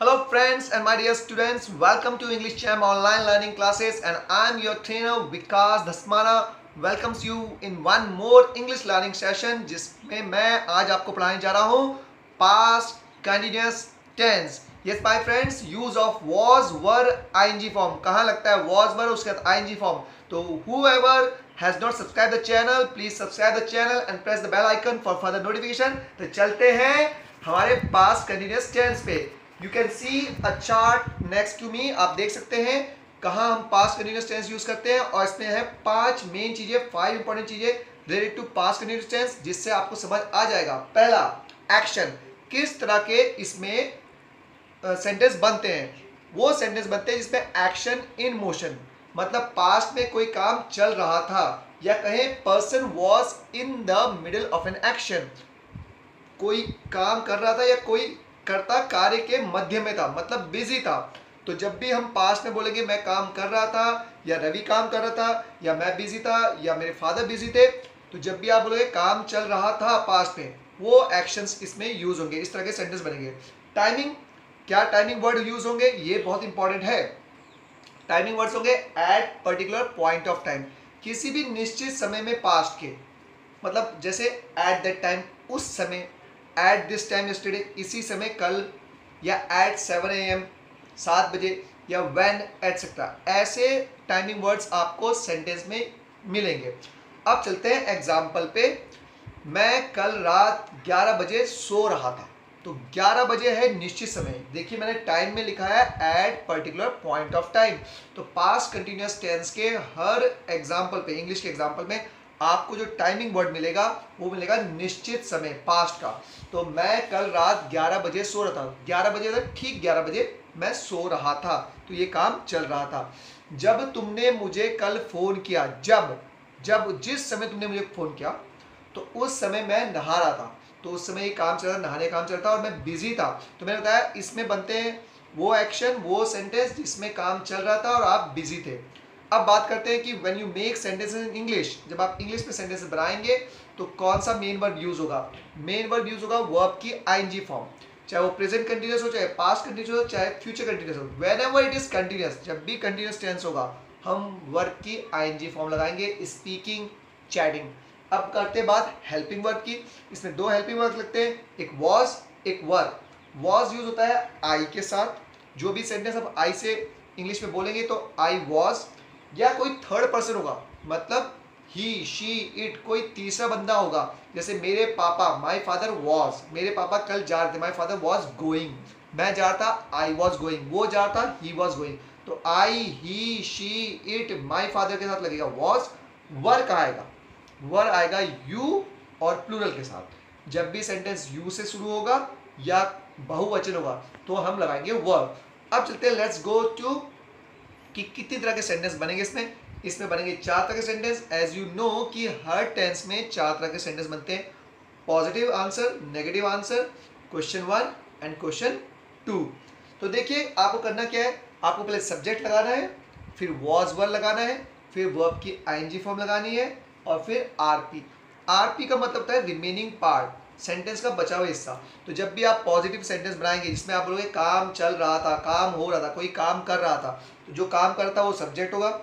Hello friends and my dear students, welcome to English Champ online learning classes and I am your trainer Vikas Dasmana welcomes you in one more English learning session जिसमें मैं आज आपको पढ़ाने जा रहा हूँ past continuous tense. Yes my friends, use of was were ing form. कहाँ लगता है was were उसके बाद ing form. तो whoever has not subscribed the channel, please subscribe the channel and press the bell icon for further notification. तो चलते हैं हमारे past continuous tense पे. You can see a chart next to me. आप देख सकते हैं कहाँ हम past continuous tense यूज करते हैं और इसमें है 5 मेन चीजें, 5 इंपॉर्टेंट चीजें related to past continuous tense जिससे आपको समझ आ जाएगा. पहला एक्शन, किस तरह के इसमें सेंटेंस बनते हैं. वो सेंटेंस बनते हैं जिसमें एक्शन इन मोशन, मतलब पास्ट में कोई काम चल रहा था या कहें person was in the middle of an action. कोई काम कर रहा था या कोई कर्ता कार्य के मध्य में था, मतलब बिजी था. तो जब भी हम पास्ट में बोलेंगे मैं काम कर रहा था या रवि काम कर रहा था या मैं बिजी था या मेरे फादर बिजी थे, तो जब भी आप बोलोगे काम चल रहा था पास्ट में, वो एक्शंस इसमें यूज होंगे. इस तरह के सेंटेंस बनेंगे. टाइमिंग, क्या टाइमिंग वर्ड यूज होंगे, ये बहुत इंपॉर्टेंट है. टाइमिंग वर्ड्स होंगे at particular point of time, किसी भी निश्चित समय में पास्ट के, मतलब जैसे एट दैट टाइम उस समय, एट दिस टाइम यस्टरडे इसी समय कल, या एट 7 AM 7 बजे, या व्हेन एटसेट्रा. ऐसे टाइमिंग वर्ड्स आपको सेंटेंस में मिलेंगे. अब चलते हैं एग्जाम्पल पे. मैं कल रात 11 बजे सो रहा था. तो 11 बजे है निश्चित समय. देखिए मैंने टाइम में लिखा है at particular point of time. तो पास्ट कंटिन्यूअस टेंस के हर एग्जाम्पल पे, इंग्लिश के एग्जाम्पल में आपको जो टाइमिंग वर्ड मिलेगा वो मिलेगा निश्चित समय पास्ट का. तो मैं कल रात 11 बजे सो रहा था. 11 बजे तक, ठीक 11 बजे मैं सो रहा था, तो ये काम चल रहा था. जब तुमने मुझे कल फोन किया, जब जिस समय तुमने मुझे फोन किया तो उस समय मैं नहा रहा था. तो उस समय ये काम चल रहा, नहाने काम चल रहा था और मैं बिजी था. तो मैंने बताया इसमें बनते हैं वो एक्शन, वो सेंटेंस जिसमें काम चल रहा था और आप बिजी थे. अब बात करते हैं कि when you make sentences in English, जब आप इंग्लिश में सेंटेंसेस बनाएंगे तो कौन सा मेन वर्ड यूज होगा. मेन वर्ड यूज होगा वर्ब की आईएनजी फॉर्म, चाहे वो प्रेजेंट कंटिन्यूअस हो, चाहे पास्ट कंटिन्यूअस हो, चाहे फ्यूचर कंटिन्यूअस हो. व्हेनेवर इट इज कंटिन्यूअस, जब भी कंटिन्यूअस टेंस होगा हम वर्ब की आईएनजी फॉर्म लगाएंगे. Speaking, chatting. अब करते बात हेल्पिंग वर्ब की. इसमें दो हेल्पिंग वर्ब लगते हैं, एक वॉज, एक वर. वॉज यूज होता है आई के साथ. जो भी सेंटेंस आप आई से इंग्लिश में बोलेंगे तो आई वॉज, या कोई थर्ड पर्सन होगा, मतलब ही, शी, इट, कोई तीसरा बंदा होगा. जैसे मेरे पापा, माई फादर वॉज, मेरे पापा कल जा रहे थे, माई फादर वॉज गोइंग. मैं जा रहा था, आई वॉज गोइंग. वो जा रहा था, ही वॉज गोइंग. तो आई, ही, शी, इट, माई फादर के साथ लगेगा वॉज. वर कहाँ आएगा, वर आएगा यू और प्लूरल के साथ. जब भी सेंटेंस यू से शुरू होगा या बहुवचन होगा तो हम लगाएंगे वर. अब चलते हैं, लेट्स गो टू कि कितनी तरह के सेंटेंस बनेंगे इसमें बनेंगे 4 तरह के सेंटेंस. एज यू नो कि हर टेंस में 4 तरह के सेंटेंस बनते हैं. Positive answer, negative answer, question 1 and question 2. तो देखिए आपको करना क्या है, आपको पहले सब्जेक्ट लगाना है, फिर वॉज वर लगाना है, फिर वर्ब की आईएनजी फॉर्म लगानी है और फिर आरपी. आरपी का मतलब होता है रिमेनिंग पार्ट, सेंटेंस का बचा हुआ हिस्सा. तो जब भी आप पॉजिटिव सेंटेंस बनाएंगे जिसमें आप बोलोगे काम चल रहा था, काम हो रहा था, कोई काम कर रहा था, तो जो काम करता है वो सब्जेक्ट होगा.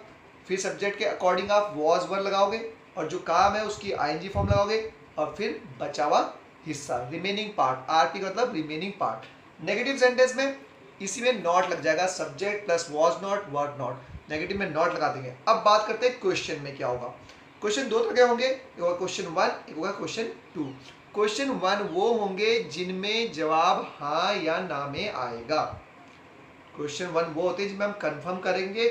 फिर सब्जेक्ट के अकॉर्डिंग आप वॉज वर लगाओगे और जो काम है उसकी आईएनजी फॉर्म लगाओगे और फिर बचा हुआ हिस्सा, रिमेनिंग पार्ट. आरपी का मतलब रिमेनिंग पार्ट. नेगेटिव सेंटेंस में इसी में नॉट लग जाएगा, subject plus was not, word not. Negative में नॉट लगा देंगे. अब बात करते हैं क्वेश्चन में क्या होगा. क्वेश्चन 2 तरह के होंगे, एक होगा क्वेश्चन 1, एक होगा क्वेश्चन 2. क्वेश्चन 1 वो होंगे जिनमें जवाब हाँ या ना में आएगा. क्वेश्चन 1 वो होते हैं जिनमें हम कंफर्म करेंगे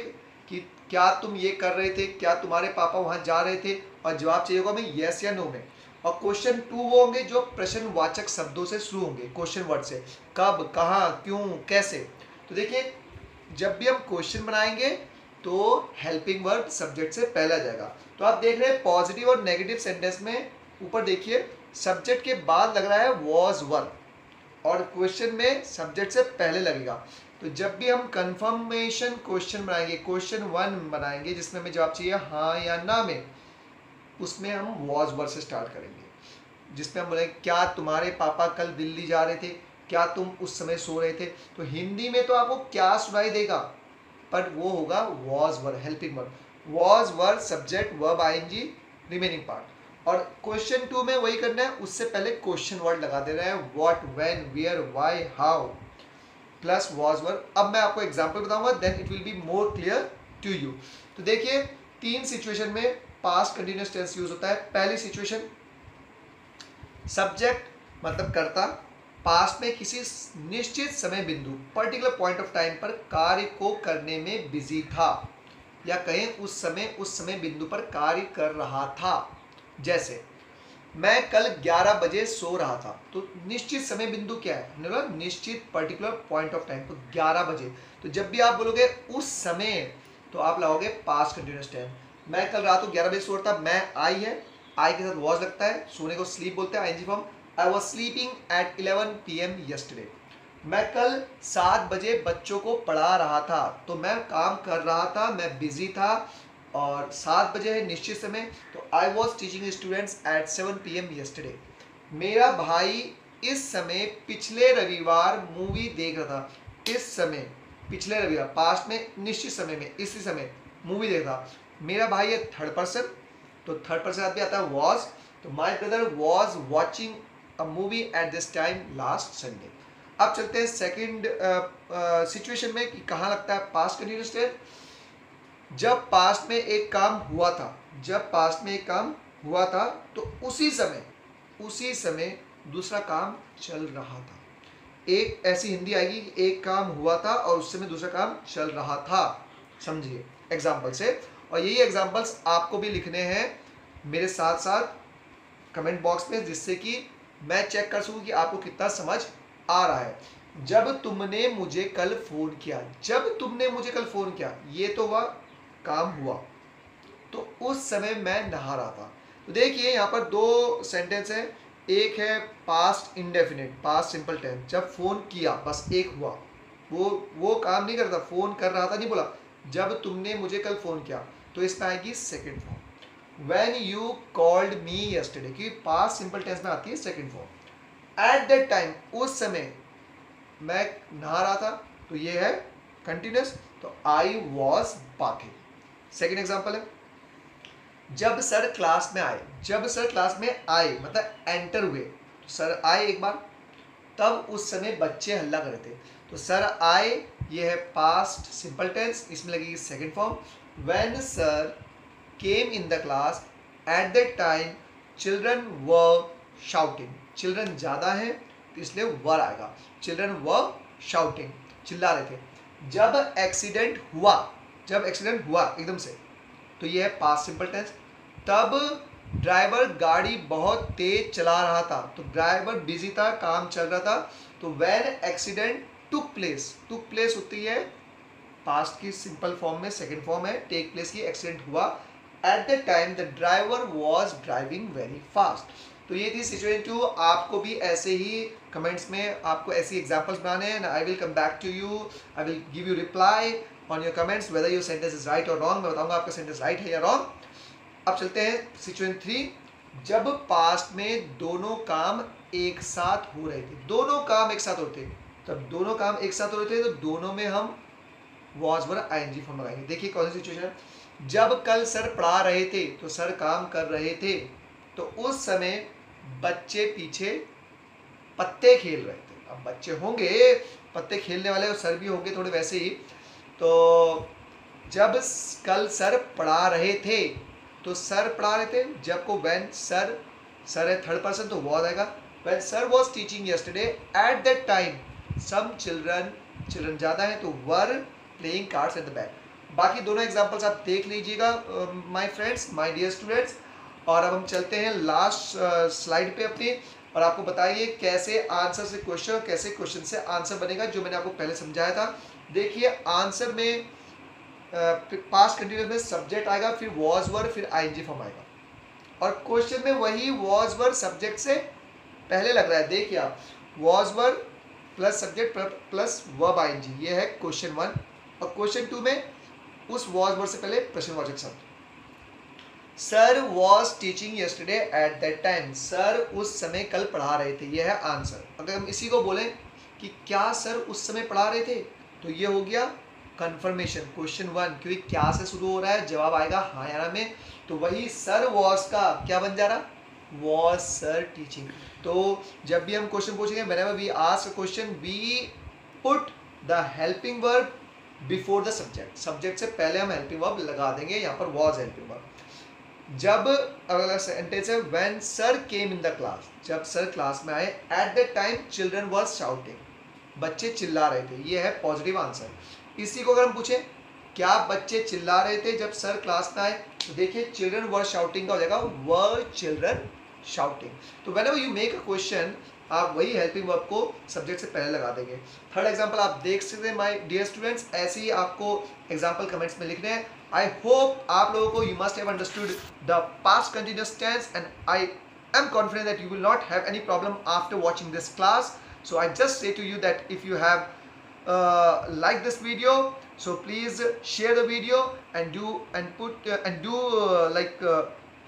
कि क्या तुम ये कर रहे थे, क्या तुम्हारे पापा वहाँ जा रहे थे, और जवाब चाहिए होगा हमें यस या नो में. और क्वेश्चन 2 वो होंगे जो प्रश्नवाचक शब्दों से शुरू होंगे, क्वेश्चन वर्ड से, कब, कहाँ, क्यों, कैसे. तो देखिए जब भी हम क्वेश्चन बनाएंगे तो हेल्पिंग वर्ब सब्जेक्ट से पहले आ जाएगा. तो आप देख रहे हैं पॉजिटिव और नेगेटिव सेंटेंस में ऊपर देखिए सब्जेक्ट के बाद लग रहा है वॉज वर और क्वेश्चन में सब्जेक्ट से पहले लगेगा. तो जब भी हम कंफर्मेशन क्वेश्चन बनाएंगे, क्वेश्चन 1 बनाएंगे जिसमें हमें जवाब चाहिए हाँ या ना में, उसमें हम वॉज वर से स्टार्ट करेंगे. जिसमें हम बोलेंगे क्या तुम्हारे पापा कल दिल्ली जा रहे थे, क्या तुम उस समय सो रहे थे? तो हिंदी में तो आपको क्या सुनाई देगा, बट वो होगा was verb, helping verb. Was verb subject verb I N G remaining part. और क्वेश्चन 2 में वही करना है, उससे पहले क्वेश्चन वर्ड लगा दे रहे हैं, what, when, where, why, how plus was verb. अब मैं आपको एग्जांपल बताऊंगा, then it will be more clear to you. तो देखिए 3 सिचुएशन में पास्ट कंटिन्यूअस टेंस यूज होता है। पहली सिचुएशन, सब्जेक्ट मतलब कर्ता पास्ट में किसी निश्चित समय बिंदु पर्टिकुलर पॉइंट ऑफ टाइम पर कार्य को करने में बिजी था, या कहें उस समय बिंदु पर कार्य कर रहा था। जैसे मैं कल 11 बजे सो रहा था, तो निश्चित समय बिंदु क्या है, हमने बोला निश्चित पर्टिकुलर पॉइंट ऑफ टाइम, तो 11 बजे। तो जब भी आप बोलोगे उस समय, तो आप लगाओगे पास्ट कंटिन्यूअस टेंस। मैं कल रात को 11 बजे सो रहा था, मैं आई है, आई के साथ वॉज लगता है, सोने को स्लीप बोलते हैं, I N G form. I was sleeping at 11 PM yesterday। मैं कल 7 बजे बच्चों को पढ़ा रहा था, तो मैं काम कर रहा था, मैं बिजी था, और 7 बजे है निश्चित समय, तो I was teaching students at 7 PM yesterday। मेरा भाई इस समय पिछले रविवार मूवी देख रहा था, इस समय पिछले रविवार, पास्ट में निश्चित समय में इसी समय मूवी देख रहा। मेरा भाई है थर्ड पर्सन, तो थर्ड पर्सन आदमी आता है वॉज, तो my brother was watching a movie at this time last Sunday. अब चलते हैं सेकंड सिचुएशन में कि कहाँ लगता है पास्ट कंटिन्यूअस टेंस। जब पास्ट में एक काम हुआ था, जब पास्ट में एक काम हुआ था, तो उसी समय दूसरा काम चल रहा था। एक ऐसी हिंदी आएगी कि एक काम हुआ था और उस समय दूसरा काम चल रहा था, समझिए एग्जाम्पल से। और यही एग्जाम्पल्स आपको भी लिखने हैं मेरे साथ साथ कमेंट बॉक्स में, जिससे कि मैं चेक कर सकूं कि आपको कितना समझ आ रहा है। जब तुमने मुझे कल फोन किया, जब तुमने मुझे कल फोन किया, ये तो हुआ काम हुआ, तो उस समय मैं नहा रहा था। तो देखिए यहाँ पर 2 सेंटेंस है, एक है past indefinite, past simple tense, जब फोन किया बस एक हुआ, वो काम नहीं करता, फोन कर रहा था नहीं बोला। जब तुमने मुझे कल फोन किया, तो इसमें आएगी second form. When you called me yesterday, क्योंकि पास्ट सिंपल टेंस में आती है second form. Eight that time, उस समय मैं नहा रहा था, तो ये है कंटिन्यूअस, तो I was bathing. Second example है, जब सर क्लास में आए, जब सर क्लास में आए मतलब एंटर हुए, तो सर आए एक बार, तब उस समय बच्चे हल्ला कर रहे थे, तो सर आए, ये है पास्ट सिंपल टेंस, इसमें लगेगी second form. When sir came in the class, eight that time children were shouting, children ज़्यादा है तो इसलिए वर आएगा, चिल्ड्रन वर शाउटिंग, चिल्ला रहे थे। जब एक्सीडेंट हुआ, जब एक्सीडेंट हुआ एकदम से, तो ये है पास्ट सिंपल टेंस। तब ड्राइवर गाड़ी बहुत तेज चला रहा था, तो ड्राइवर बिजी था, काम चल रहा था, तो व्हेन एक्सीडेंट टुक प्लेस होती है पास्ट की सिंपल फॉर्म में, सेकंड फॉर्म है टेक प्लेस की, एक्सीडेंट हुआ। At the time the driver was driving very fast. तो ये थी सिचुएशन 2। आपको भी ऐसे ही कमेंट्स में आपको ऐसी एग्जांपल्स बनाने हैं, I will come back to you, I will give you reply on your comments whether your sentence is right और रॉन्ग। मैं बताऊंगा आपका सेंटेंस राइट है या रॉन्ग। अब चलते हैं सिचुएशन 3। जब पास्ट में दोनों काम एक साथ हो रहे थे, दोनों काम एक साथ होते, तब दोनों काम एक साथ हो रहे थे, तो दोनों में हम वॉज वर्ब आईएनजी फॉर्म लगाएंगे। देखिए कौन सी सिचुएशन है। जब कल सर पढ़ा रहे थे, तो सर काम कर रहे थे, तो उस समय बच्चे पीछे पत्ते खेल रहे थे। अब बच्चे होंगे पत्ते खेलने वाले और सर भी होंगे थोड़े वैसे ही। तो जब कल सर पढ़ा रहे थे, तो सर पढ़ा रहे थे, जब को व्हेन सर है थर्ड पर्सन, तो वॉज आएगा। When sir was teaching yesterday at that time some children ज़्यादा है, तो were playing cards at the back. बाकी दोनों एग्जाम्पल्स आप देख लीजिएगा my friends, my dear students. और अब हम चलते हैं लास्ट स्लाइड पे अपनी, और आपको बताइए कैसे आंसर से क्वेश्चन और कैसे क्वेश्चन से आंसर बनेगा, जो मैंने आपको पहले समझाया था। देखिए आंसर में पास्ट कंटिन्यूअस में सब्जेक्ट आएगा, फिर वॉज वर्ब, फिर आईएनजी फॉर्म आएगा, और क्वेश्चन में वही वॉज वर्ब सब्जेक्ट से पहले लग रहा है। देखिए आप, was verb plus subject plus verb I N G, ये है क्वेश्चन 1। और क्वेश्चन 2 में उस वॉज वर्ब से पहले प्रश्नवाचक शब्द। Sir was teaching yesterday at that time, sir उस समय कल पढ़ा रहे थे, यह है आंसर। अगर हम इसी को बोलें कि क्या सर उस समय पढ़ा रहे थे, तो ये हो गया कंफर्मेशन क्वेश्चन 1, क्योंकि क्या से शुरू हो रहा है, जवाब आएगा हाँ या ना में, तो वही सर वॉज का क्या बन जा रहा, वॉज सर टीचिंग। तो जब भी हम क्वेश्चन पूछेंगे, whenever we ask a question we put the helping verb before the subject, subject से पहले हम हेल्पिंग वर्ब लगा देंगे, यहाँ पर वॉज हेल्पिंग वर्ब। जब अगला सेंटेंस है when sir came in the class, जब सर क्लास में आए, at the time children were shouting, बच्चे चिल्ला रहे थे, ये है पॉजिटिव आंसर। इसी को अगर हम पूछे क्या बच्चे चिल्ला रहे थे जब सर क्लास में आए, तो देखिए चिल्ड्रन वर शाउटिंग का हो जाएगा वर चिल्ड्रन शाउटिंग। तो whenever you make a question, आप वही हेल्पिंग वर्ब को सब्जेक्ट से पहले लगा देंगे। थर्ड एग्जांपल आप देख सकते हैं माय डियर स्टूडेंट्स, ऐसे ही आपको एग्जांपल कमेंट्स में लिखने हैं। आई होप आप लोगों को you must have understood the past continuous tense and I am confident that you will not have any problem after watching this class. So I just say to you that if you have liked this video, so please share the video and do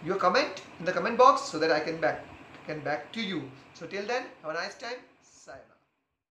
your comment in the comment box so that I can back to you. So till then, have a nice time. Sayonara.